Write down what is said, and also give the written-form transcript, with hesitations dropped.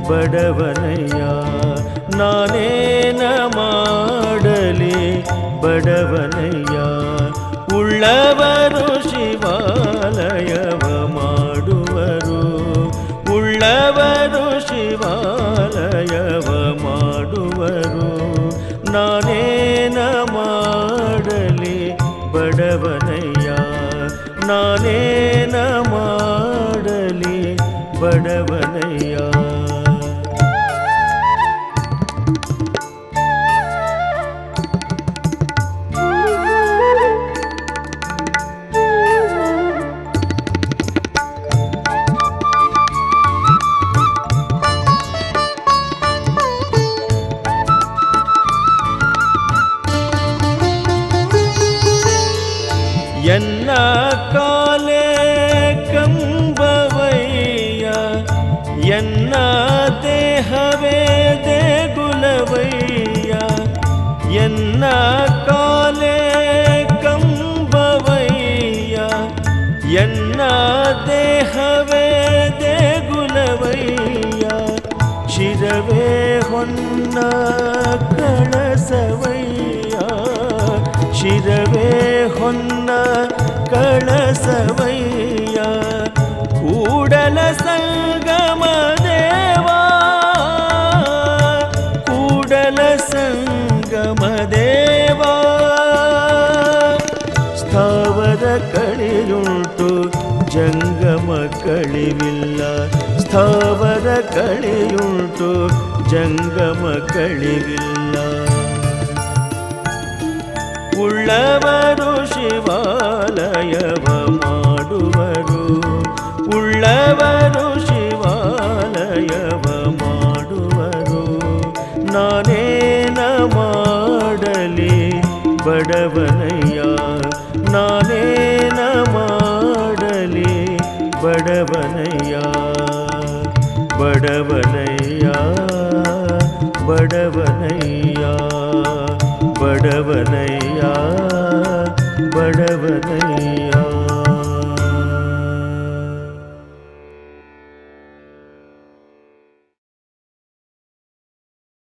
ಬಡವನಯ್ಯ ನಾನೇನ ಮಾಡಲಿ ಬಡವನಯ್ಯ ಉಳ್ಳವರು ಶಿವಾಲಯವ ಮಾಡುವರು ಉಳ್ಳವರು ಶಿವಾಲಯವ ಮಾಡುವರು ನಾನೇನ ಮಾಡಲಿ ಬಡವನಯ್ಯ ನಾನೇನ ಮಾಡಲಿ ಬಡವನಯ್ಯ ಎನ್ನ ಕಾಲೇ ಕಂಬವಯ್ಯ ಎನ್ನ ದೇಹವೇ ದೇಗುಲವಯ್ಯ ಎನ್ನ ಕಾಲೇ ಕಂಬವಯ್ಯ ಎನ್ನ ದೇಹವೇ ದೇಗುಲವಯ್ಯ ಶಿರವೇ ಹೊನ್ನ ಕಳಸವಯ್ಯ ಶಿರವೇ ಹೊನ್ನ ಕಳಸವಯ್ಯ ಕೂಡಲ ಸಂಗಮ ದೇವಾ ಕೂಡಲ ಸಂಗಮ ದೇವಾ ಸ್ಥಾವರ ಕಳೆಯುಂಟು ಜಂಗಮ ಕಳಿವಿಲ್ಲ ಸ್ಥಾವರ ಕಳೆಯುಂಟು ಜಂಗಮ ಕಳಿವಿಲ್ಲ ಉಳ್ಳವರು ಶಿವಾಲಯವ ಮಾಡುವರು ಉಳ್ಳವರು ಶಿವಾಲಯವ ಮಾಡುವರು ನಾನೇನ ಮಾಡಲಿ ಬಡವನಯ್ಯ ನಾನೇನ ಮಾಡಲಿ ಬಡವನಯ್ಯ ಬಡವನಯ್ಯ ಬಡವನಯ್ಯ ಬಡವನಯ್ಯ ಬಡವನಯ್ಯ